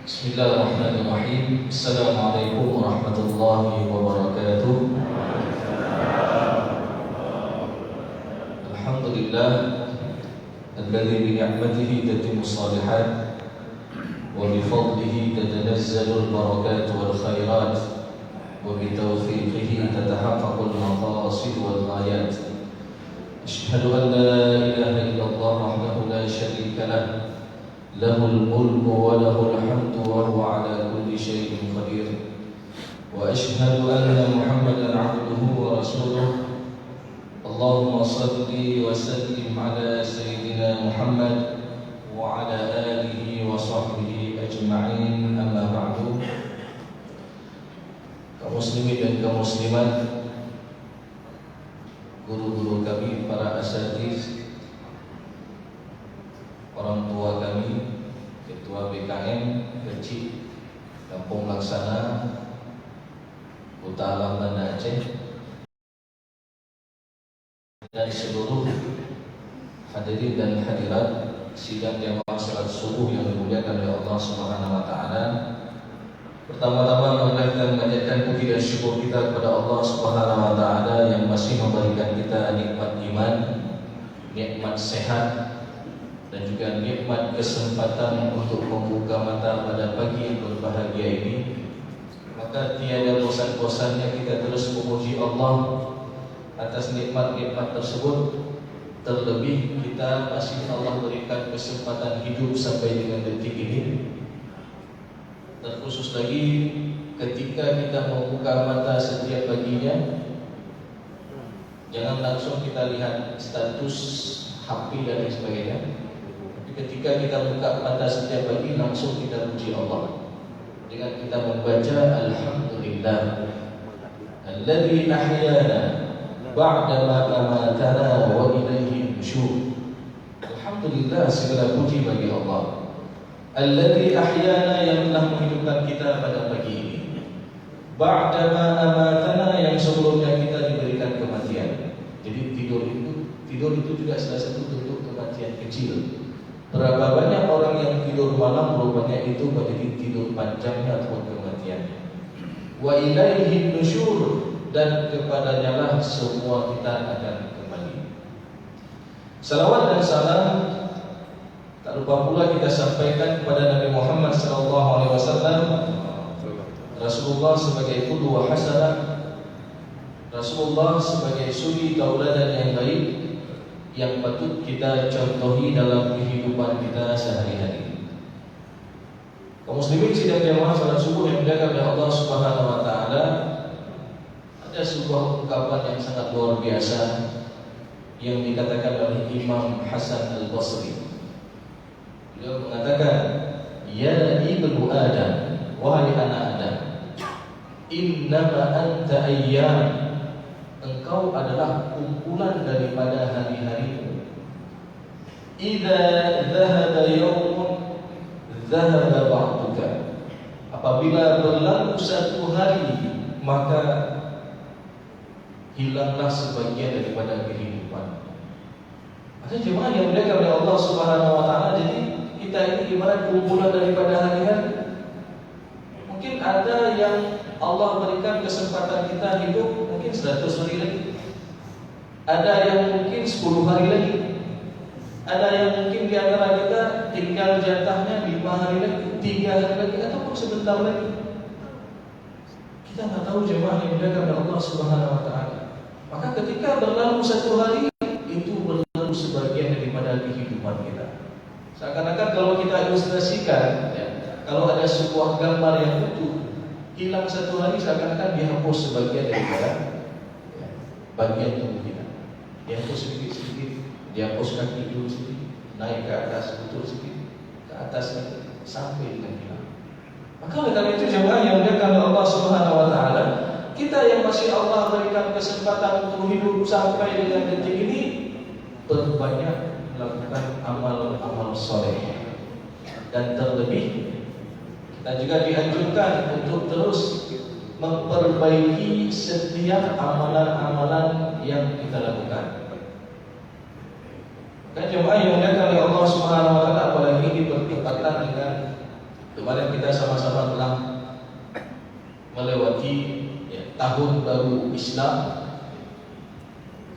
Bismillahirrahmanirrahim. Assalamualaikum warahmatullahi wabarakatuh. Alhamdulillah alladzi bi ni'matihi tatimmu shalihat wa bi fadlihi tatanazzalu al-barakat wal khairat wa bi tawfiqihi tatahaqqaqu al-maqasid wal ghayat. Asyhadu an la ilaha illallah wahdahu la syarika lah. Lahul mulku wa lahul hamdu wa huwa ala kulli syai'in qadir. Wa asyhadu anna Muhammadan 'abduhu wa rasuluh. Allahumma salli wa sallim ala sayyidina Muhammad wa ala alihi wa sahbihi ajma'in. Amma ba'du. Kaum muslimin dan kaum muslimat, guru-guru kami, para asatiz, orang tua kami, Ketua BKM Kecil Kampung Laksana Utara Banda Aceh, dan seluruh hadirin dan hadirat sidang jamaah salat subuh yang dimuliakan oleh Allah Subhanahu wa taala. Pertama-tama marilah kita mengajarkan puji dan syukur kita kepada Allah Subhanahu wa taala yang masih memberikan kita nikmat iman, nikmat sehat, dan juga nikmat kesempatan untuk membuka mata pada pagi yang berbahagia ini. Maka tiada bosan-bosannya kita terus memuji Allah atas nikmat-nikmat tersebut. Terlebih kita masih Allah berikan kesempatan hidup sampai dengan detik ini. Terkhusus lagi ketika kita membuka mata setiap paginya, jangan langsung kita lihat status HP dan lain sebagainya. Ketika kita buka mata setiap pagi, langsung kita puji Allah dengan kita membaca Alhamdulillah alladzi ahyana ba'da ma amatana wa ilaihi nusyur. Alhamdulillah, segala puji bagi Allah alladzi ahyana, yang telah menghidupkan kita pada pagi ini, ba'da ma amatana, yang sebelumnya kita diberikan kematian. Jadi tidur itu juga salah satu bentuk kematian kecil. Berapa banyak orang yang tidur malam rupanya itu menjadi tidur panjangnya atau kematiannya. Wa ilaihi nusyur, dan kepadanya lah semua kita akan kembali. Salawat dan salam tak lupa pula kita sampaikan kepada Nabi Muhammad SAW, Rasulullah sebagai qudwah hasanah, Rasulullah sebagai suri tauladan yang baik yang patut kita contohi dalam kehidupan kita sehari-hari. Kaum muslimin sidang jamaah salat subuh yang dimuliakan oleh Allah Subhanahu wa taala, ada sebuah ungkapan yang sangat luar biasa yang dikatakan oleh Imam Hasan Al-Basri. Beliau mengatakan, "Ya ibnu Adam, wahai anak Adam, innama anta ayyam, engkau adalah kumpulan daripada hari-harimu. Idza dhahaba yawmun dhahaba ba'duka, apabila berlalu satu hari maka hilanglah sebagian daripada kehidupan." Ada jemaah yang dimuliakan oleh Allah Subhanahu wa taala. Jadi kita ini ibarat kumpulan daripada hari-hari. Mungkin ada yang Allah berikan kesempatan kita hidup mungkin 100 hari lagi. Ada yang mungkin 10 hari lagi. Ada yang mungkin di antara kita tinggal jatahnya 5 hari lagi, 3 hari lagi, ataupun sebentar lagi. Kita nggak tahu jemaah yang dimuliakan oleh Allah Subhanahu wa taala. Maka ketika berlalu satu hari, itu berlalu sebagian daripada kehidupan kita. Seakan-akan kalau kita ilustrasikan, ya, kalau ada sebuah gambar yang utuh, hilang satu hari seakan-akan dihapus sebagian daripada bagian tubuh kita. Dihapus sedikit-sedikit, dihapus kaki dulu sedikit, naik ke atas betul sedikit, ke atas sampai dengan hilang. Maka oleh karena itu jemaah yang dimuliakan oleh Allah Subhanahu wa taala, kita yang masih Allah berikan kesempatan untuk hidup sampai dengan detik ini, berbanyak melakukan amal-amal soleh. Dan terlebih kita juga dianjurkan untuk terus memperbaiki setiap amalan-amalan yang kita lakukan. Dan jemaah yang dimuliakan oleh Allah Subhanahu wa taala, apalagi ini bertepatan dengan Kemarin kita sama-sama telah melewati tahun baru Islam,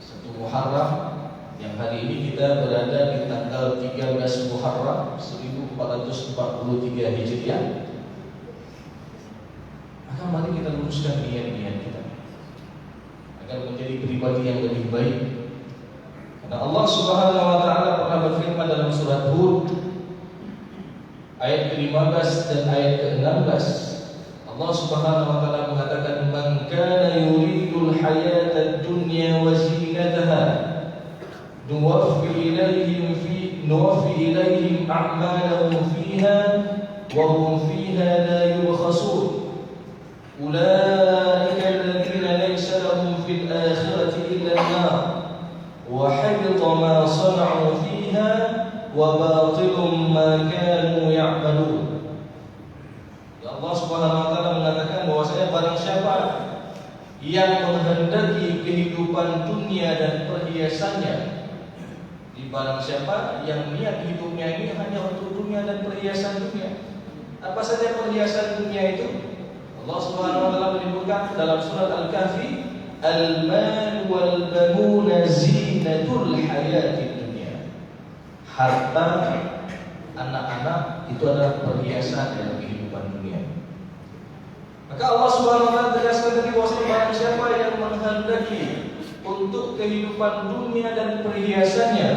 satu Muharram, yang hari ini kita berada di tanggal 13 Muharram 1443 Hijriah. Maka mari kita luruskan niat-niat kita agar menjadi pribadi yang lebih baik. Karena Allah Subhanahu wa taala pernah berfirman dalam surat Hud ayat ke-15 dan ayat ke-16. Allah Subhanahu wa taala mengatakan, "Man kana yuridul hayatad dunya wa zinataha nuwaffi ilaihim a'malahum fiha wa hum fiha la yubkhasun. Ulaika alladziina laysa lahum fil akhirati illa an-nar wa habita ma sana'u fiha wa batilum ma kanu ya'malun." Allah Subhanahu wa taala mengatakan bahwasanya barang siapa yang menghendaki kehidupan dunia dan perhiasannya, di barang siapa yang niat hidupnya ini hanya untuk dunia dan perhiasan dunia. Apa saja perhiasan dunia itu? Allah Subhanahu wa taala menyebutkan dalam surat Al-Kahfi, "Al-mal wal banuna zinatul hayatid dunya." Harta, anak-anak itu adalah perhiasan dalam kehidupan dunia. Maka Allah Subhanahu wa taala tegaskan tadi bahwa barang siapa yang menghendaki untuk kehidupan dunia dan perhiasannya,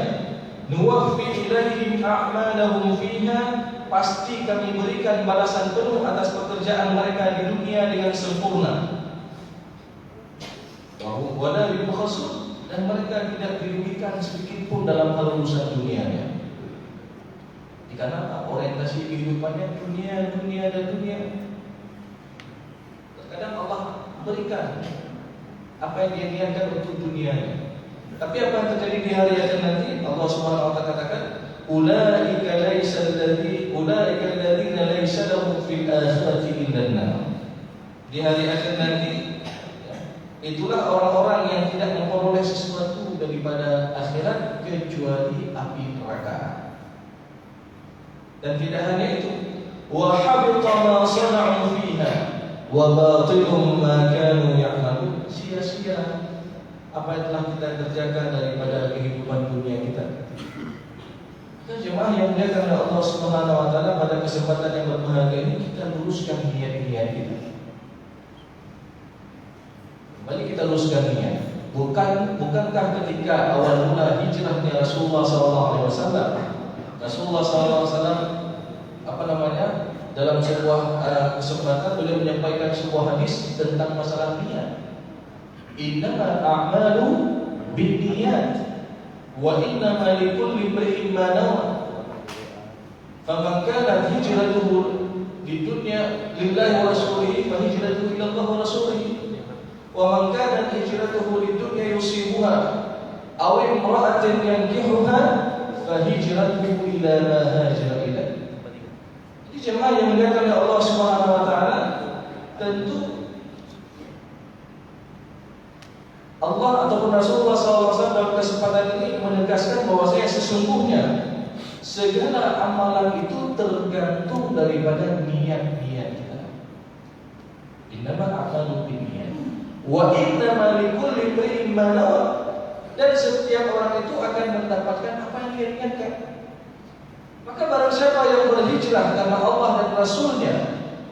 nuwaffi ilaihim a'malahum fiha, pasti kami berikan balasan penuh atas pekerjaan mereka di dunia dengan sempurna. Wa la yubkhasun, dan mereka tidak dirugikan sedikit pun dalam hal urusan dunianya. Karena orientasi kehidupannya dunia, dunia dan dunia. Terkadang Allah berikan apa yang dia niatkan untuk dunianya. Tapi apa yang terjadi di hari akhir nanti? Allah Subhanahu wa taala katakan, "Ulaika alladziina laysa lahum fil akhirati illa an-nar." Di hari akhir nanti, itulah orang-orang yang tidak memperoleh sesuatu daripada akhirat kecuali api neraka. Dan tidak hanya itu, wa habita ma sana'u fiha wa batilum ma kanu ya'malun. Sia-sia apa yang telah kita kerjakan daripada kehidupan dunia kita. Dan jemaah yang dimuliakan oleh Allah Subhanahu wa taala, pada kesempatan yang berbahagia ini kita luruskan niat-niat kita. Kembali kita luruskan niat. Bukankah ketika awal mula hijrahnya Rasulullah SAW, Rasulullah SAW dalam sebuah kesempatan beliau menyampaikan sebuah hadis tentang masalah niat. Innamal a'malu binniyat wa innamal likulli imrin ma nawa. Faman kanat hijratuhu lidunya lillahi wa rasulihi fa hijratuhu ila Allah wa rasulihi. Wa man kanat hijratuhu lidunya yusibuha aw imra'atin yankihuha fahijratuhu ila ma hajara ilaih. Jadi jemaah yang dimuliakan oleh Allah Subhanahu wa taala, tentu Allah ataupun Rasulullah SAW dalam kesempatan ini menegaskan bahwasanya sesungguhnya segala amalan itu tergantung daripada niat-niat kita. Innamal a'malu binniyat wa innamal likulli imrin ma nawa. Dan setiap orang itu akan mendapatkan apa yang dia niatkan. Maka barang siapa yang berhijrah karena Allah dan Rasulnya,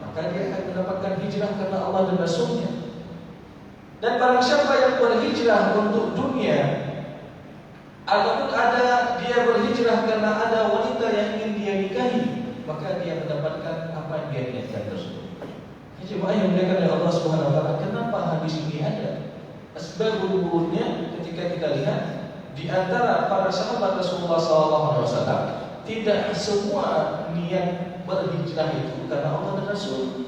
maka dia akan mendapatkan hijrah karena Allah dan Rasulnya. Dan barang siapa yang berhijrah untuk dunia, ataupun dia berhijrah karena ada wanita yang ingin dia nikahi, maka dia mendapatkan apa yang dia niatkan tersebut. Jemaah yang dimuliakan oleh Allah Subhanahu wa taala, kenapa hadis ini ada? Asbabul wurudnya ketika kita lihat di antara para sahabat Rasulullah SAW, tidak semua niat berhijrah itu karena Allah dan Rasul.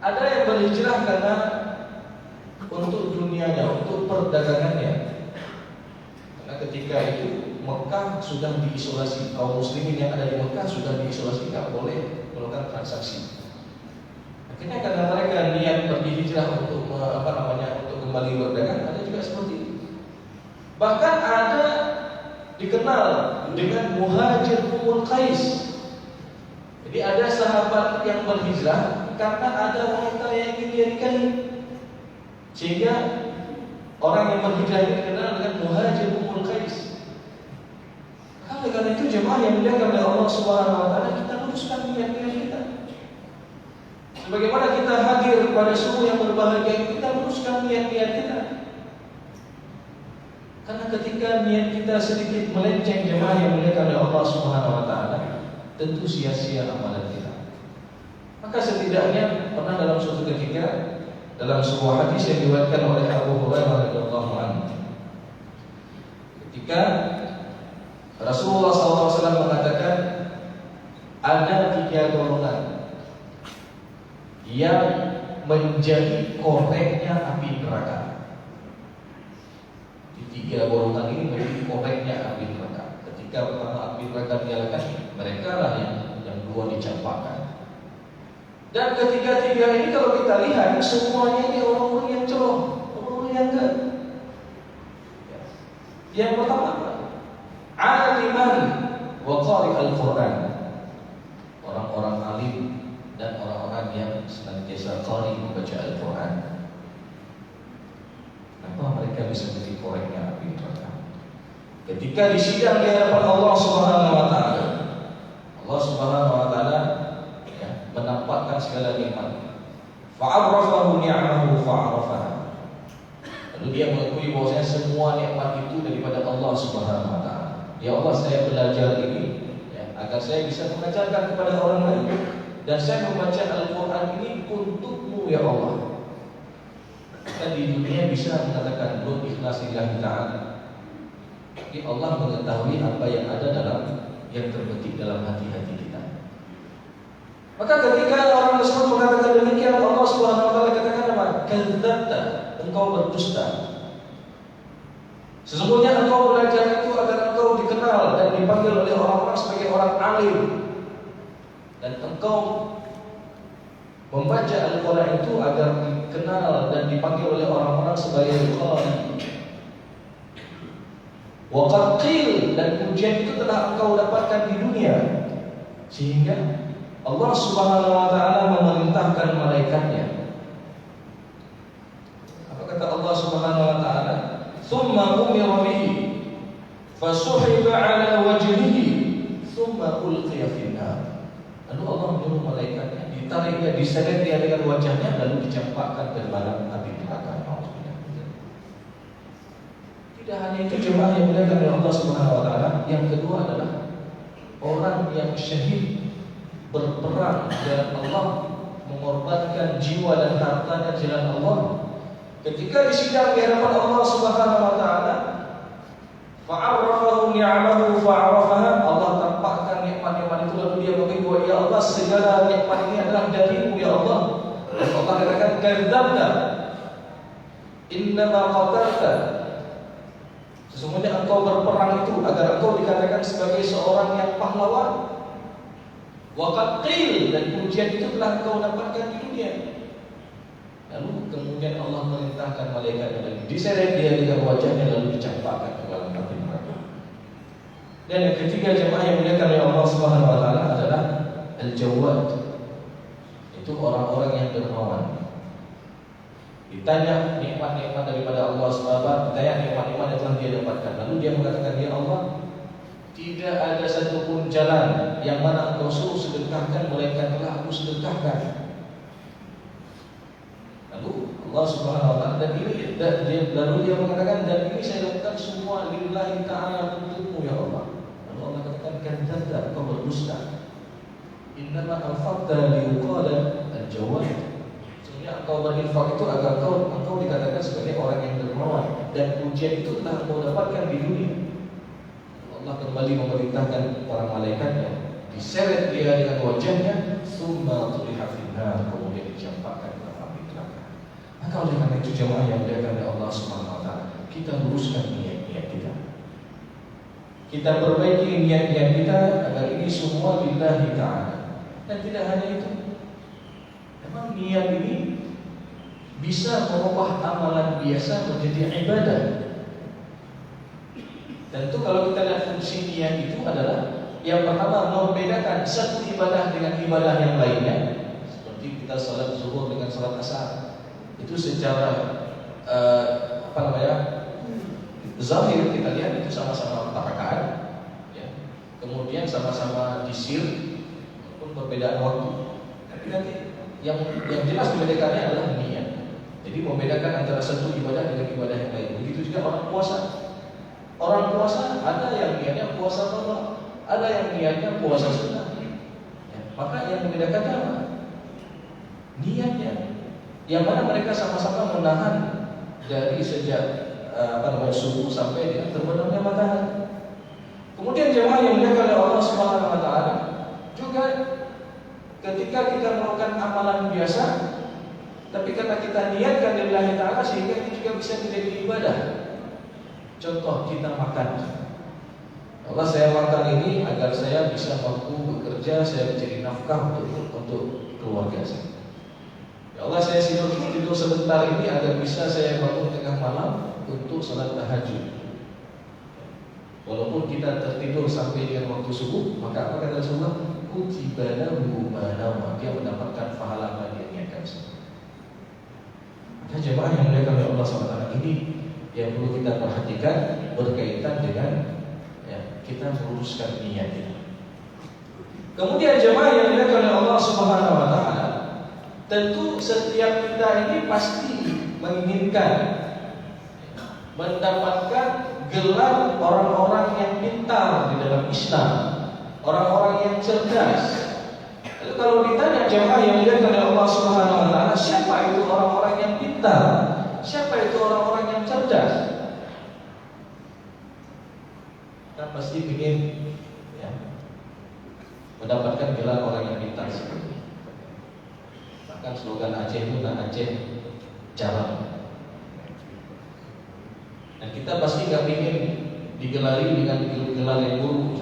Ada yang berhijrah karena untuk dunianya, untuk perdagangannya. Karena ketika itu Mekah sudah diisolasi, kaum muslimin yang ada di Mekah sudah diisolasi, tidak boleh melakukan transaksi. Akhirnya karena mereka niat pergi hijrah untuk untuk kembali berdagang, ada juga seperti itu. Bahkan ada dikenal dengan Muhajir Ummul Qais. Jadi ada sahabat yang berhijrah karena ada wanita yang ingin dia nikahi, sehingga orang yang berhijrah ini dikenal dengan Muhajir Ummul Qais. Oleh karena itu jemaah yang dimuliakan oleh Allah Subhanahu wa taala, kita luruskan niat-niat kita. Sebagaimana kita hadir pada subuh yang berbahagia, kita luruskan niat-niat kita. Karena ketika niat kita sedikit melenceng jemaah yang dimuliakan oleh Allah Subhanahu wa taala, tentu sia-sia amalan kita. Maka setidaknya pernah dalam suatu ketika, dalam sebuah hadis yang diriwayatkan oleh Abu Hurairah radhiyallahu anhu, ketika Rasulullah SAW mengatakan ada 3 golongan yang menjadi koreknya api neraka. Di 3 golongan ini menjadi koreknya api neraka. Ketika pertama api neraka dinyalakan, mereka lah yang 2 dicampakkan. Dan ketiga-tiga ini kalau kita lihat semuanya ini orang-orang yang celong, orang-orang yang enggak. Yang pertama apa? Aliman wa qari al-Quran. Orang-orang alim dan orang-orang yang senantiasa qari membaca Al-Quran. Kenapa mereka bisa menjadi koreknya api neraka? Ketika disidang di hadapan Allah Subhanahu wa taala, Allah Subhanahu wa taala menampakkan segala nikmat. Fa'arrafahu ni'amahu fa'arafaha. Lalu dia mengakui bahwasanya semua nikmat itu daripada Allah Subhanahu wa taala. Ya Allah, saya belajar ini agar saya bisa mengajarkan kepada orang lain, dan saya membaca Al-Quran ini untukmu ya Allah. Kita di dunia bisa mengatakan belum ikhlasillah ta'ala, tapi Allah mengetahui apa yang ada dalam yang terbetik dalam hati-hati kita. Maka ketika orang tersebut mengatakan demikian, Allah Subhanahu wa taala katakan apa? Kadzdzabta, engkau berdusta. Sesungguhnya engkau belajar itu agar engkau dikenal dan dipanggil oleh orang-orang sebagai orang alim, dan engkau membaca Al-Quran itu agar dikenal dan dipanggil oleh orang-orang sebagai qari. Wa qad qil, dan pujian itu telah engkau dapatkan di dunia, sehingga Allah Subhanahu wa taala memerintahkan malaikatnya. Apa kata Allah Subhanahu wa taala? Tsumma umira bihi fasuhiba ala wajhihi tsumma ulqiya fin nar. Lalu Allah menyuruh malaikatnya ditarik dia, diseret dia dengan wajahnya, lalu dicampakkan ke dalam api neraka. Tidak hanya itu jemaah yang dimuliakan oleh Allah Subhanahu wa taala, yang kedua adalah orang yang syahid berperang di jalan Allah, mengorbankan jiwa dan hartanya di jalan Allah. Ketika disidang di hadapan Allah Subhanahu wa taala, fa'arrafahu ni'amahu fa'arafaha, Allah tampakkan nikmat-nikmat itu, lalu dia mengatakan, ya Allah, segala nikmat ini adalah darimu ya Allah. Dan Allah katakan, kadzdzabta, innama qatalta, sesungguhnya engkau berperang itu agar engkau dikatakan sebagai seorang yang pahlawan. Wa qad qil, dan pujian itu telah engkau dapatkan di dunia. Lalu kemudian Allah merintahkan malaikatnya lagi, diseret dia dengan wajahnya, lalu dicampakkan ke dalam api neraka. Dan yang ketiga jemaah yang dimuliakan oleh Allah Subhanahu wa taala adalah al-jawad. Itu orang-orang yang dermawan. Ditanya nikmat-nikmat daripada Allah SWT, ditanya nikmat-nikmat yang telah dia dapatkan, lalu dia mengatakan, ya Allah, tidak ada satupun jalan yang mana engkau suruh sedekahkan melainkan telah aku sedekahkan. Lalu Allah Subhanahu wa taala, lalu dia mengatakan, dan ini saya lakukan semua lillahi ta'ala, untukmu ya Allah. Lalu Allah katakan, kadzdzabta, engkau berdusta. Innama anfaqta liqala al-jawad. Sebenarnya engkau berinfak itu agar engkau dikatakan sebagai orang yang dermawan, dan pujian itu telah engkau dapatkan di dunia. Allah kembali memerintahkan para malaikatnya, diseret dia dengan wajahnya, summa tuliha finnar, kemudian dicampakkan ke api neraka. Maka oleh karena itu jemaah yang dimuliakan oleh Allah Subhanahu wa taala, kita luruskan niat-niat kita. Kita perbaiki niat-niat kita agar ini semua lillahi ta'ala. Dan tidak hanya itu, memang niat ini bisa merubah amalan biasa menjadi ibadah. Tentu kalau kita lihat fungsi niat itu adalah Yang pertama, membedakan satu ibadah dengan ibadah yang lainnya. Seperti kita salat zuhur dengan salat asar, itu secara zahir kita lihat itu sama-sama 4 rakaat, ya. Kemudian sama-sama disir, walaupun perbedaan waktu. Tapi nanti yang jelas membedakannya adalah niat. Jadi membedakan antara satu ibadah dengan ibadah yang lain. Begitu juga orang puasa. Orang puasa ada yang niatnya puasa qadha, ada yang niatnya puasa sunnah. Ya, maka yang membedakan apa? Niatnya. Yang mana mereka sama-sama menahan dari sejak subuh sampai dengan terbenamnya matahari. Kemudian jemaah yang dimuliakan oleh Allah Subhanahu wa taala, juga ketika kita melakukan amalan biasa, tapi karena kita niatkan lillahi ta'ala, sehingga itu juga bisa menjadi ibadah. Contoh, kita makan. Allah, saya makan ini agar saya bisa mampu bekerja, saya mencari nafkah untuk keluarga saya. Ya Allah, saya tidur sebentar ini agar bisa saya bangun tengah malam untuk salat tahajud. Walaupun kita tertidur sampai dengan waktu subuh, maka apa kata Rasulullah? Kutiba lahu ma nama, dia mendapatkan pahala apa dia niatkan. Maka jemaah yang dimuliakan oleh Allah SWT, ini yang perlu kita perhatikan berkaitan dengan kita meluruskan niat ini. Kemudian jemaah yang dimuliakan oleh Allah Subhanahu wa taala, tentu setiap kita ini pasti menginginkan mendapatkan gelar orang-orang yang pintar di dalam Islam, orang-orang yang cerdas. Lalu kalau ditanya jemaah yang dimuliakan oleh Allah Subhanahu wa taala, siapa itu orang-orang yang pintar? Siapa itu orang-orang yang cerdas? Kita pasti ingin mendapatkan gelar orang yang pintar seperti ini. Bahkan slogan Aceh itu Aceh jalan. Dan kita pasti gak ingin digelari dengan gelar yang buruk,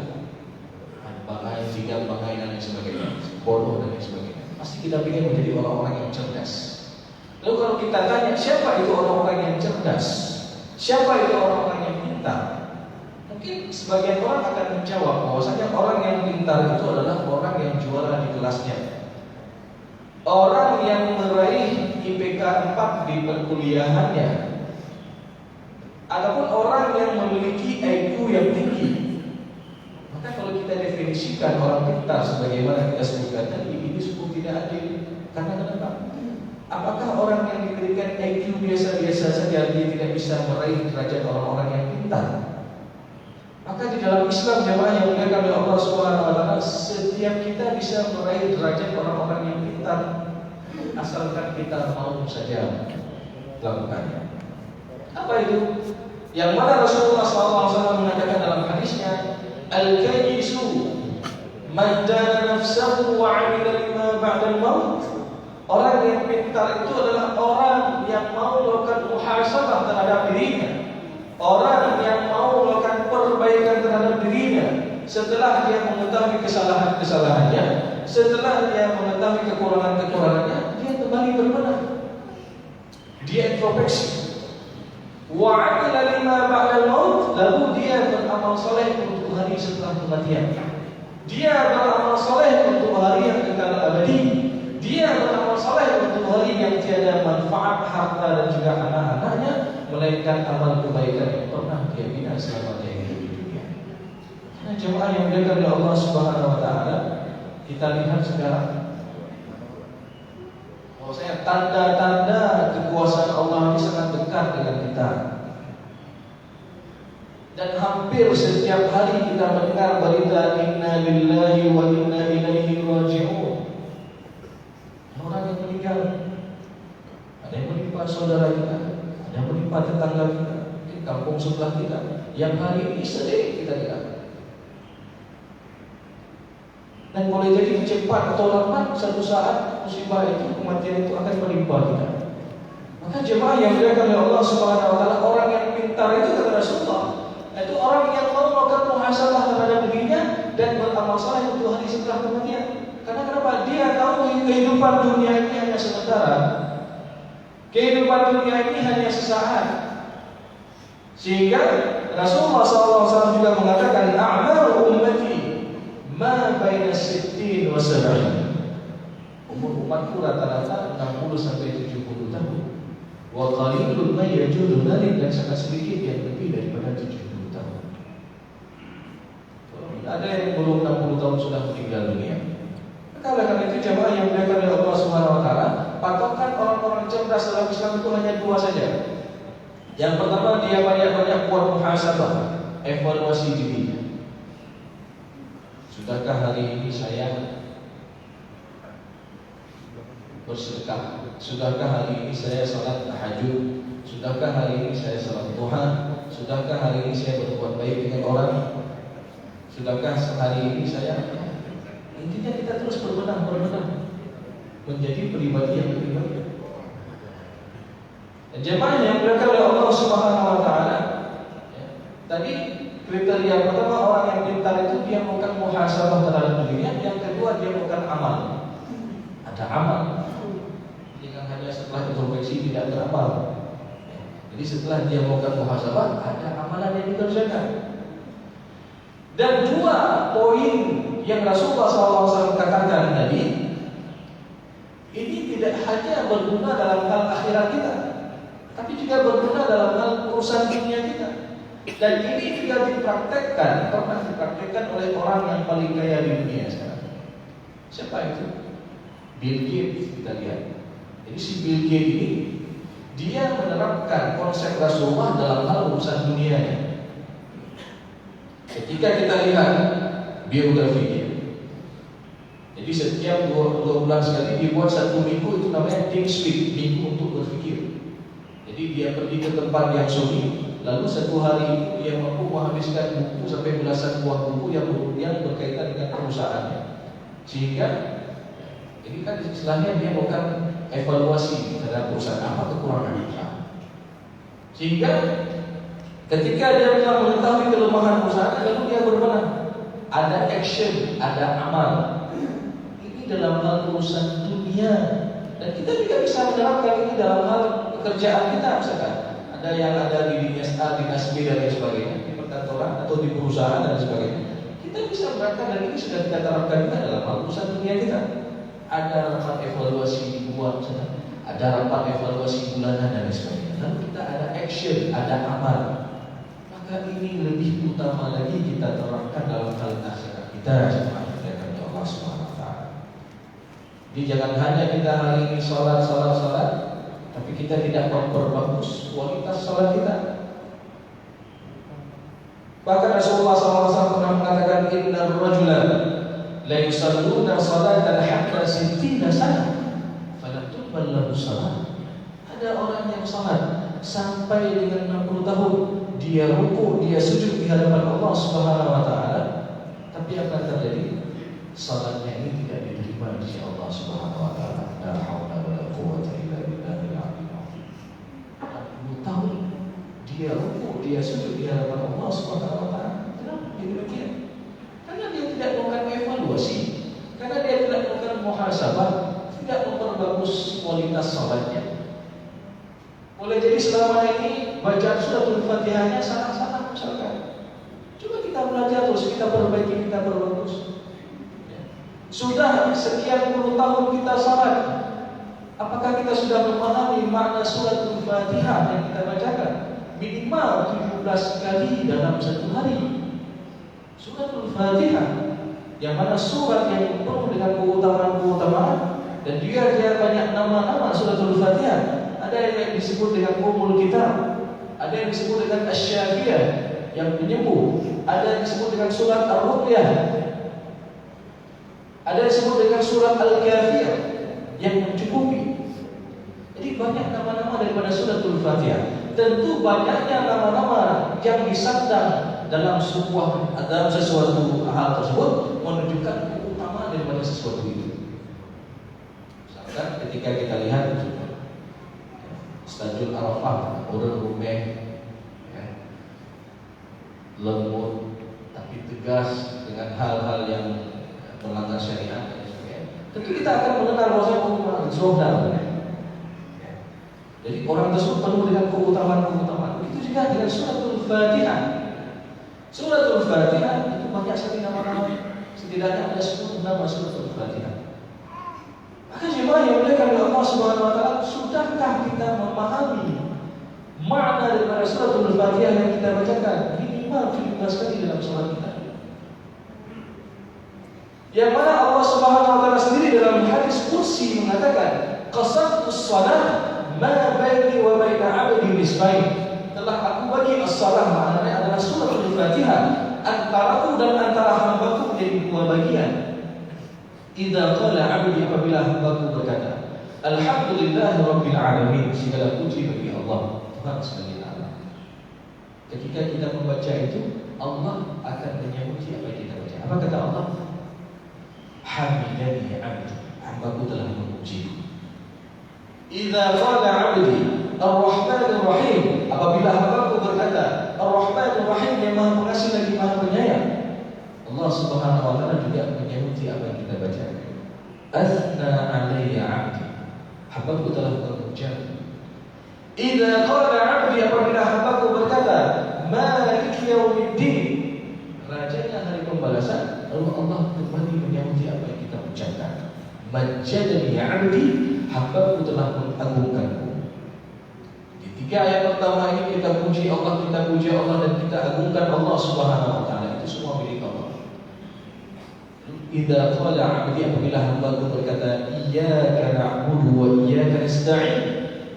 bangai, tiga bangai dan lain sebagainya, bodoh dan lain sebagainya. Pasti kita ingin menjadi orang-orang yang cerdas. Lalu kalau kita tanya siapa itu orang-orang yang cerdas, siapa itu orang-orang yang pintar, mungkin sebagian orang akan menjawab bahwasanya orang yang pintar itu adalah orang yang juara di kelasnya, orang yang meraih IPK 4 di perkuliahannya, ataupun orang yang memiliki IQ yang tinggi. Maka kalau kita definisikan orang pintar sebagaimana kita sebutkan tadi, ini sungguh tidak adil. Karena kenapa? Apakah orang yang diberikan IQ biasa-biasa saja dia tidak bisa meraih derajat orang-orang yang pintar? Maka di dalam Islam jemaah yang dimuliakan oleh Allah Subhanahu wa taala, setiap kita bisa meraih derajat orang-orang yang pintar asalkan kita mau saja melakukannya. Apa itu? Yang mana Rasulullah SAW mengatakan dalam hadisnya, al-kayyisu man dana nafsahu wa 'amila lima ba'da al-maut. Orang yang pintar itu adalah orang yang mau melakukan muhasabah terhadap dirinya, orang yang mau melakukan perbaikan terhadap dirinya setelah dia mengetahui kesalahan-kesalahannya, setelah dia mengetahui kekurangan-kekurangannya, dia kembali berbenah, dia introspeksi. Wa 'amila lima ba'da al-maut, lalu dia beramal saleh untuk hari setelah kematian. Dia beramal saleh untuk hari yang kekal abadi. Dia beramal saleh untuk hari yang tiada manfaat harta dan juga anak-anaknya, melainkan amal kebaikan yang pernah dia bina selama dia hidup di dunia. Karena jemaah yang dimuliakan oleh Allah Subhanahu wa taala, kita lihat sekarang bahwasanya tanda-tanda kekuasaan Allah ini sangat dekat dengan kita. Dan hampir setiap hari kita mendengar berita inna lillahi wa inna ilaihi raji'un. Orang yang meninggal, ada yang menimpa saudara kita, ada yang menimpa tetangga kita, di kampung sebelah kita, yang hari ini sedih kita lihat. Dan boleh jadi cepat atau lambat satu saat musibah itu, kematian itu akan menimpa kita. Maka jemaah yang dimuliakan oleh Allah Subhanahu wa taala, orang yang pintar itu kata Rasulullah, itu orang yang mau melakukan muhasabah terhadap dirinya dan beramal saleh untuk hari setelah kematian. Karena kenapa? Dia tahu kehidupan dunia ini hanya sementara. Kehidupan dunia ini hanya sesaat. Sehingga Rasulullah SAW juga mengatakan, a'malu ummati 70. Umur umatku rata-rata 60 sampai 70 tahun. Wa qalilun may yajuzu dzalik, dan sangat sedikit yang lebih daripada 70 tahun. Ada yang belum 60 tahun sudah meninggal dunia. Maka oleh karena itu jamaah yang dimuliakan oleh Allah Subhanahu wa taala, patokan orang-orang cerdas dalam Islam itu hanya dua saja. Yang pertama, dia banyak-banyak buat muhasabah, evaluasi dirinya. Sudahkah hari ini saya bersedekah? Sudahkah hari ini saya salat tahajud? Sudahkah hari ini saya salat duha? Sudahkah hari ini saya berbuat baik dengan orang? Sudahkah hari ini saya? Intinya kita terus berbenah menjadi pribadi yang lebih baik. Jemaah yang dimuliakan oleh Allah Subhanahu wa taala, tadi kriteria pertama orang yang pintar itu dia melakukan muhasabah terhadap dirinya, yang kedua dia melakukan amal. Ada amal. Jangan hanya setelah introspeksi tidak beramal. Jadi setelah dia melakukan muhasabah, ada amalan yang dikerjakan. Dan dua poin yang Rasulullah SAW katakan tadi, ini tidak hanya berguna dalam hal akhirat kita, tapi juga berguna dalam hal urusan dunia kita. Dan ini juga pernah dipraktekkan oleh orang yang paling kaya di dunia sekarang. Siapa itu? Bill Gates, kita lihat. Jadi si Bill Gates ini, dia menerapkan konsep Rasulullah dalam hal urusan dunianya. Ketika kita lihat biografinya, jadi setiap 2 bulan sekali dibuat 1 minggu, itu namanya think week, minggu untuk berpikir. Jadi dia pergi ke tempat yang sunyi, lalu 1 hari itu dia mampu menghabiskan buku sampai belasan buah buku yang kemudian berkaitan dengan perusahaannya. Sehingga ini kan istilahnya dia melakukan evaluasi terhadap perusahaan, apa kekurangan perusahaan. Sehingga ketika dia telah mengetahui kelemahan perusahaan, lalu dia berbenah. Ada action, ada amal. Ini dalam hal urusan dunia. Dan kita juga bisa menerapkan ini dalam hal pekerjaan kita. Misalkan ada yang ada di dinas A, dinas B dan lain sebagainya, di perkantoran atau di perusahaan dan sebagainya. Kita bisa menerapkan, dan ini sudah kita terapkan juga dalam hal urusan dunia kita. Ada rapat evaluasi dibuat, ada rapat evaluasi bulanan dan lain sebagainya. Lalu kita ada action, ada amal. Maka ini lebih utama lagi kita terapkan dalam hal akhirat kita, semuanya Allah Subhanahu wa taala. Jadi jangan hanya kita hari ini salat, tapi kita tidak memperbagus kualitas salat kita. Bahkan Rasulullah SAW pernah mengatakan, innar rajula la yusalluna salatan hatta 60 sana falam tuqbal lahu salat. Ada orang yang salat sampai dengan 60 tahun, dia rukuk, dia sujud di hadapan Allah Subhanahu wa taala, tapi apa yang terjadi? Salatnya ini tidak diterima di sisi Allah Subhanahu wa taala. La haula wala quwwata illa billahil aliyyil azim. 60 tahun dia rukuk, dia sujud di hadapan Allah Subhanahu wa taala. Kenapa demikian? Karena dia tidak melakukan evaluasi, karena dia tidak melakukan muhasabah, tidak memperbagus kualitas salatnya. Boleh jadi selama ini bacaan suratul Fatihahnya salah-salah misalkan. Coba kita belajar terus, kita perbaiki, kita perbagus. Sudah sekian puluh tahun kita salat, apakah kita sudah memahami makna suratul Fatihah yang kita bacakan? Minimal 17 kali dalam 1 hari. Suratul Fatihah, yang mana surat yang penuh dengan keutamaan-keutamaan, dan dia banyak nama-nama suratul Fatihah. Ada yang disebut dengan Ummul Kitab, ada yang disebut dengan Asy-Syafiyah yang penyembuh, ada yang disebut dengan surat Ar-Ruqyah, ada yang disebut dengan surat Al-Kafiyah yang mencukupi. Jadi banyak nama-nama daripada suratul Fatihah. Tentu banyaknya nama-nama yang disandang dalam sesuatu hal tersebut menunjukkan keutamaan daripada sesuatu itu. Misalkan ketika kita lihat Stadion Arafah, orang rumeh, lembut tapi tegas dengan hal-hal yang melanggar syariat dan sebagainya. Tentu kita akan mengenal bahwa Zohar. Jadi orang tersebut penuh dengan keutamaan-keutamaan. Begitu juga dengan suratul Fatihah. Suratul Fatihah itu banyak sekali nama-nama. setidaknya ada 10 nama suratul Fatihah. Maka jemaah yang mulia oleh Allah Subhanahu wa taala, sudahkah kita memahami makna daripada suratul Fatihah yang kita bacakan? Minimal 17 kali dalam salat kita. Yang mana Allah Subhanahu wa taala sendiri dalam hadis kursi mengatakan, qasamtus shalah ma baini wa baina 'abdi nisfain. Telah aku bagi as-shalah, maknanya adalah suratul Fatihah, antaraku dan antara hambaku menjadi 2 bagian. Idza qala 'abdi, apabila hambaku berkata, alhamdulillahi rabbil alamin, segala puji bagi Allah, Tuhan sekalian alam. Ketika kita membaca itu, Allah akan menyahuti apa yang kita baca. Apa kata Allah? Hamidani 'abdi, hambaku telah memuji. Idza qala 'abdi Ar-Rahmanir Rahim, apabila hambaku berkata Ar-Rahmanir Rahim, yang Maha Pengasih lagi Maha Penyayang, Allah Subhanahu wa taala juga menyahuti apa yang kita baca. Athna 'alayya 'abdi, hambaku telah memuji. Idza qala 'abdi, apabila hambaku berkata Maliki yaumiddin, rajanya hari pembalasan, lalu Allah kembali menyahuti apa yang kita ucapkan. Majjadani 'abdi, hambaku telah mengagungkanku. Di 3 ayat pertama ini kita puji Allah, dan kita agungkan Allah Subhanahu wa taala. Itu semua milik Allah. Idza qala 'abdi, apabila hambaku berkata iyyaka na'budu wa iyyaka nasta'in,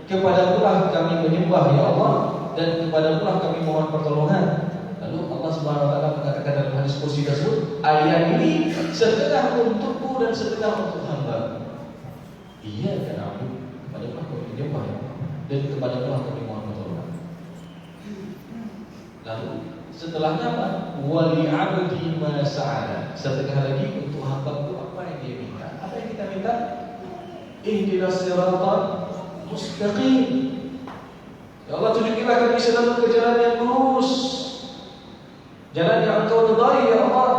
kepadamu-lah kami menyembah ya Allah, dan kepadamu-lah kami mohon pertolongan. Lalu Allah Subhanahu wa taala mengatakan dalam hadis kursi tersebut, ayat ini setengah untukku dan setengah untuk hamba. Iyyaka na'budu, kepadamu-lah kami menyembah ya Allah, dan kepadamu-lah kami mohon pertolongan. Lalu setelahnya apa? Wali 'abdi ma sa'ala, setengah lagi untuk hambaku apa yang dia minta. Apa yang kita minta? Ihdinas siratal mustaqim. Ya Allah, tunjukilah kami selalu ke jalan yang lurus, jalan yang Engkau ridai ya Allah.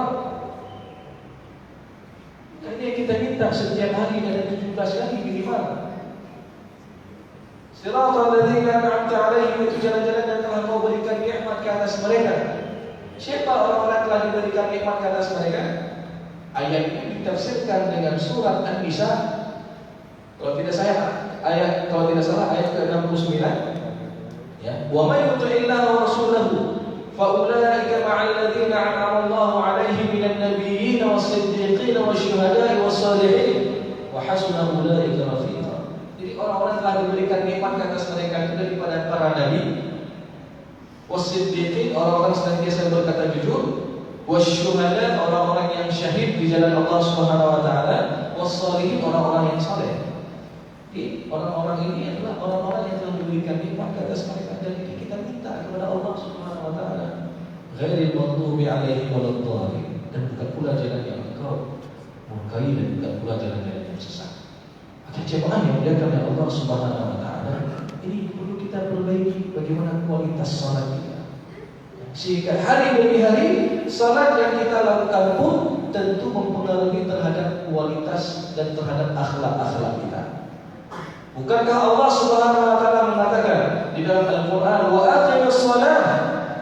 Ini yang kita minta setiap hari, ada 17 kali minimal. Siratal ladzina an'amta 'alaihim, itu jalan-jalan yang telah Kau berikan nikmat ke atas mereka. Siapa orang-orang yang telah diberikan nikmat ke atas mereka? Ayat ini ditafsirkan dengan surat An-Nisa. Kalau tidak salah ayat ke-69. Ya, wa may yuti'illaha wa rasulahu fa ulaika ma'al ladzina an'ama Allahu 'alaihim minan nabiyyin was-siddiqin wasyuhada'i was-shalihin wa hasuna ulaika rafiqa. Jadi orang-orang telah diberikan nikmat ke atas mereka itu daripada para nabi, was-siddiqin, orang-orang senantiasa berkata jujur, wasyuhada, orang-orang yang syahid di jalan Allah Subhanahu wa taala, was-shalihin, orang-orang yang saleh. Jadi orang-orang ini adalah orang-orang yang telah diberikan nikmat ke atas mereka, dan ini kita minta kepada Allah Subhanahu wa taala. Ghairil maghdubi 'alaihim waladdallin, dan bukan pula jalan yang Engkau murkai, dan bukan pula jalan-jalan yang sesat. Maka jemaah yang dimuliakan oleh Allah Subhanahu wa taala, ini perlu kita perbaiki bagaimana kualitas salat kita. Sehingga hari demi hari salat yang kita lakukan pun tentu mempengaruhi terhadap kualitas dan terhadap akhlak-akhlak kita. Bukankah Allah Subhanahu wa taala mengatakan di dalam Al-Qur'an, wa aqimus shalah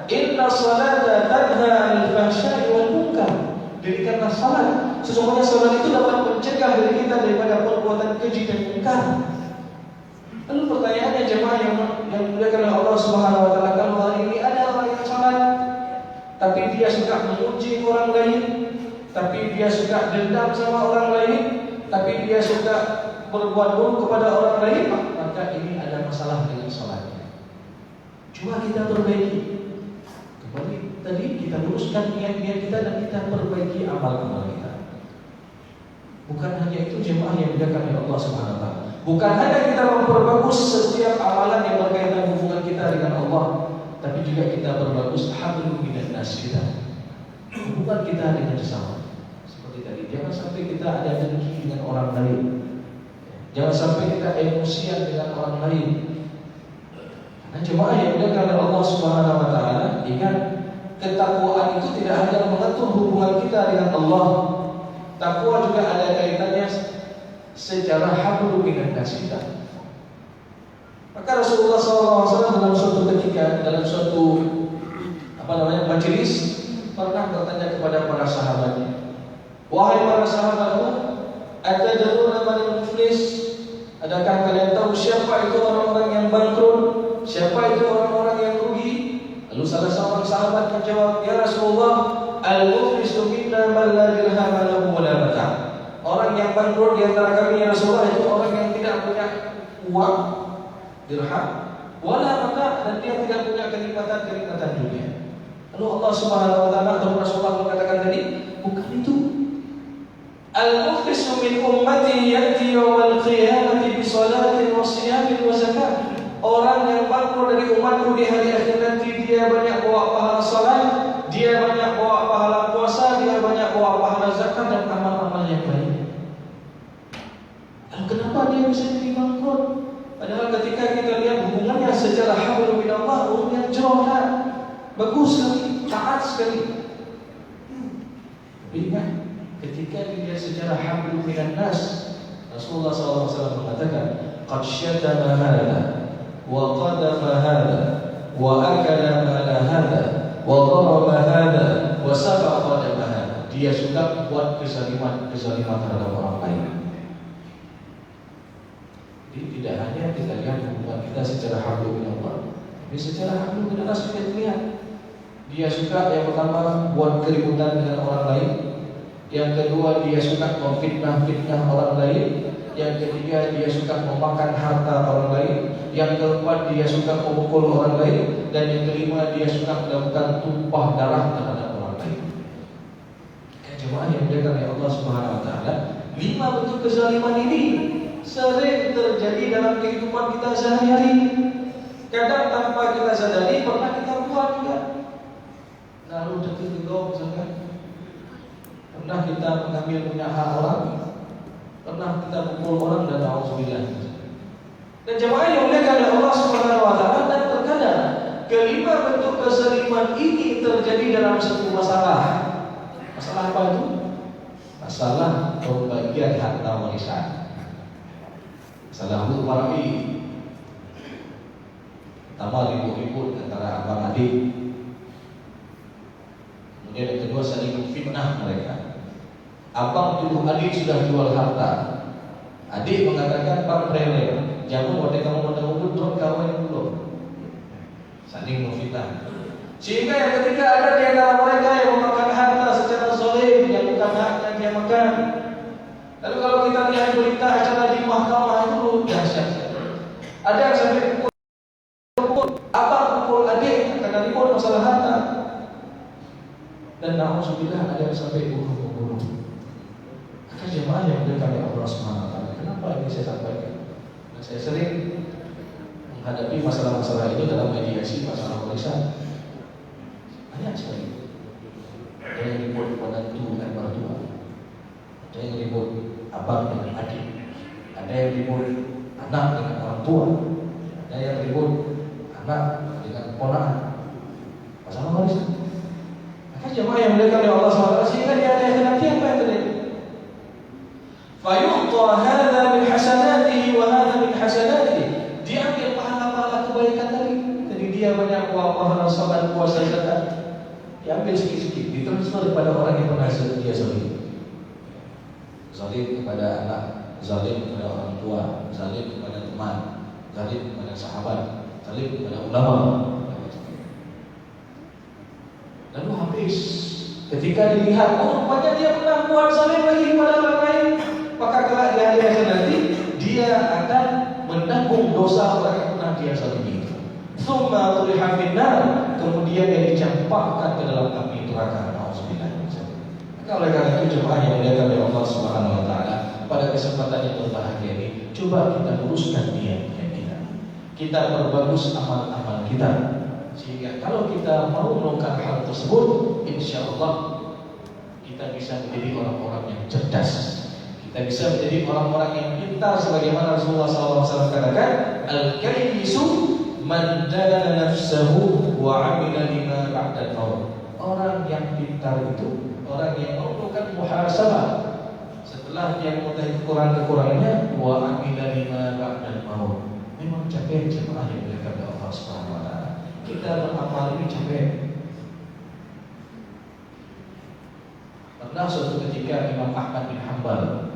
inna shalata tanha 'anil fahsya'i wal munkar. Dirikanlah salat, sesungguhnya salat itu dapat mencegah diri kita daripada perbuatan keji dan munkar. Lalu pertanyaannya jemaah yang dimuliakan oleh Allah Subhanahu wa taala, kalau hari ini ada orang yang salat tapi dia suka memuji orang lain, tapi dia suka dendam sama orang lain, tapi dia suka berbuat buruk kepada orang lain, maka ini ada masalah dengan salatnya. Coba kita perbaiki. Kembali tadi kita luruskan niat-niat kita dan kita perbaiki amal-amal kita. Bukan hanya itu jemaah yang dimuliakan oleh Allah Subhanahu wa taala. Bukan hanya kita memperbagus setiap amalan yang berkaitan hubungan kita dengan Allah, tapi juga kita berbagus hablum minan nas kita. Hubungan kita dengan sesama. Seperti tadi, jangan sampai kita ada dengki dengan orang lain. Jangan sampai kita emosian dengan orang lain. Karena jemaah yang dimuliakan oleh Allah Subhanahu wa taala, ingat, ketakwaan itu tidak hanya mengatur hubungan kita dengan Allah. Takwa juga ada kaitannya secara hablum minan nas kita. Maka Rasulullah SAW dalam suatu ketika, dalam suatu majelis, pernah bertanya kepada para sahabatnya, Wahai para sahabatku, atadruna manil muflis? Adakah kalian tahu siapa itu orang-orang yang bangkrut? Siapa itu orang-orang yang rugi? Lalu salah seorang sahabat menjawab, ya Rasulullah, al-muflisu minna man la dirham lahu wa la mata'. Orang yang bangkrut di antara kami ya Rasulullah itu orang yang tidak punya uang, dirham, wala mata', dan dia tidak punya kenikmatan dunia. Lalu Allah Subhanahu wa taala atau Rasulullah mengatakan tadi, bukan itu. Al-muflisu min ummati ya'ti yawmal qiyamati bi salatin wa siyamin wa zakat. Orang yang bangkrut dari umatku di hari akhir nanti, dia banyak bawa pahala salat, dia banyak bawa pahala puasa, dia banyak bawa pahala zakat dan amal-amal yang baik. Lalu kenapa dia bisa jadi bangkrut? Padahal ketika kita lihat hubungannya secara hablum minallah, hubungan jelas, bagus sekali, taat sekali. Ingat, ketika dilihat secara hablum minan nas, Rasulullah SAW mengatakan, qad syatama hadha wa qadafa hadha wa akala mala hadha wa daraba hadha wa safaqa dama hadha. Dia suka buat kezaliman terhadap orang lain. Jadi tidak hanya kita lihat hubungan kita secara hablum minallah, tapi secara hablum minan nas kita lihat. Dia suka yang pertama buat keributan dengan orang lain. Yang kedua, dia suka memfitnah orang lain. Yang ketiga, dia suka memakan harta orang lain. Yang keempat, dia suka memukul orang lain. Dan yang kelima, dia suka melakukan tumpah darah terhadap orang lain. Jemaah yang dimuliakan oleh Allah Subhanahu wa taala, 5 bentuk kezaliman ini sering terjadi dalam kehidupan kita sehari-hari. Kadang tanpa kita sadari pernah kita buat juga. Lalu detik misalkan, pernah kita mengambil punya hak orang, pernah kita pukul orang, dan auzubillah. Dan jemaah yang dimuliakan oleh Allah Subhanahu wa taala, dan terkadang kelima bentuk kezaliman ini terjadi dalam satu masalah. Masalah apa itu? Masalah pembagian harta warisan. Masalah hutang wara'i. Pertama, ribut-ribut antara abang adik. Kemudian yang kedua, saling memfitnah mereka. Abang tuduh adik sudah jual harta. Adik mengatakan, Bang Prele, jangan waktu kamu muda-muda tuan kawan dulu. Saling memfitnah. Sehingga yang ketiga, ada di antara mereka yang memakan harta secara zalim, yang bukan haknya dia makan. Lalu kalau kita lihat berita acara di mahkamah itu dahsyat. Ada yang sampai pukul abang, pukul adik karena ribut masalah harta. Dan na'udzubillah ada yang sampai bunuh-bunuh. Maka jemaah yang dimuliakan oleh Allah Subhanahu wa taala, kenapa ini saya sampaikan? Dan saya sering menghadapi masalah-masalah itu dalam mediasi masalah warisan. Banyak sekali. Ada yang ribut menantu dan mertua, ada yang ribut abang dengan adik, ada yang ribut anak dengan orang tua, ada yang ribut anak dengan ponakan. Masalah warisan. Jemaah yang dimuliakan oleh Allah SWT, sehingga dia ada nanti apa yang terjadi? Fayu'ta hadza min hasanatihi wa hadza min hasanatihi. Dia ambil pahala-pahala kebaikan tadi. Jadi dia banyak pahala salat, puasa, zakat. Dia ambil sedikit-sedikit, ditransfer kepada orang yang pernah dia zalim. Zalim kepada anak, zalim kepada orang tua, zalim kepada teman, zalim kepada sahabat, zalim kepada ulama. Lalu habis. Ketika dilihat, oh rupanya dia pernah buat zalim lagi kepada orang lain, maka kelak di hari akhir nanti dia akan menanggung dosa orang yang pernah dia zalimi itu. Tsumma tuliha finnar, kemudian dia dicampakkan ke dalam api neraka. Nauzubillah. Maka oleh karena itu jemaah yang dimuliakan oleh Allah Subhanahu wa taala, pada kesempatan yang berbahagia ini, coba kita luruskan niat kita. Kita perbagus amal-amal kita. Sehingga kalau kita mau melakukan hal tersebut, insya Allah kita bisa menjadi orang-orang yang cerdas. Kita bisa menjadi orang-orang yang pintar, sebagaimana Rasulullah SAW katakan, al-kayyisu man dana nafsahu wa amila lima ba'dal maut. Orang yang pintar itu orang yang mau melakukan muhasabah setelah dia mengetahui kekurangan-kekurangannya, wa amila lima ba'dal maut. Memang capek jemaah yang dimuliakan oleh Allah Subhanahu wa taala. Kita beramal ini capek. Pernah Pernah suatu ketika Imam Ahmad bin Hanbal,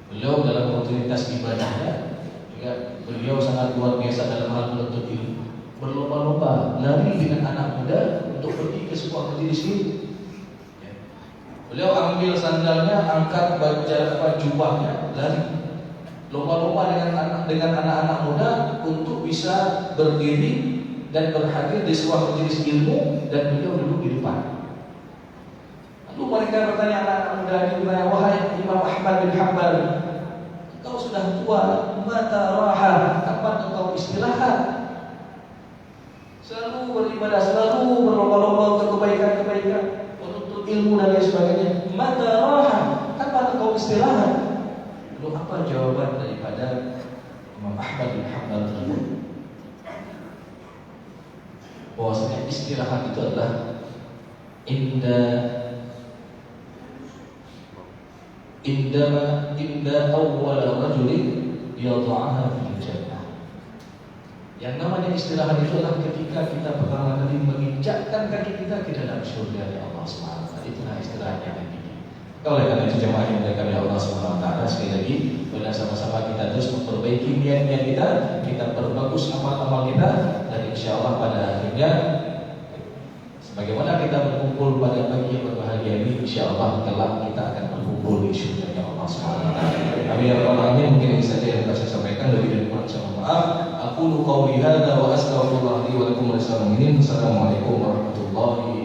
beliau dalam rutinitas ibadahnya, beliau sangat luar biasa dalam hal menuntut ilmu. Berlomba-lomba lari dengan anak muda untuk pergi ke sebuah majelis ilmu. Beliau ambil sandalnya, angkat jubahnya, lari. Lomba-lomba dengan anak-anak muda untuk bisa berdiri dan berhadir di sebuah majelis ilmu, dan beliau duduk di depan. Lalu mereka bertanya, anak-anak muda ini bertanya, wahai Imam Ahmad bin Hanbal, engkau sudah tua, mata raha, kapan engkau istirahat? Selalu beribadah, selalu berlomba-lomba untuk kebaikan-kebaikan, menuntut ilmu dan lain sebagainya. Mata raha, kapan engkau istirahat? Lalu apa jawaban daripada Imam Ahmad bin Hanbal tersebut? Bahwasanya istirahat itu adalah inda awwal rajulin yadha'aha fil jannah. Yang namanya istirahat itu adalah ketika kita pertama kali menginjakkan kaki kita ke dalam surga ya Allah Subhanahu wa taala. Itulah istirahat yang ini. Oleh karena itu jemaah yang dimuliakan oleh Allah Subhanahu wa taala, sekali lagi marilah sama-sama kita terus memperbaiki niat-niat kita perbagus amal-amal kita, dan insyaallah pada akhirnya sebagaimana kita berkumpul pada pagi yang berbahagia ini, insyaallah kelak kita akan berkumpul di surga Allah Subhanahu wa taala. Amin ya rabbal alamin. Mungkin ini saja yang bisa saya sampaikan, lebih dari kurang saya mohon maaf. Aku qauli hadza wa astaghfirullah li wa lakum wa lisal mu'minin. Assalamualaikum warahmatullahi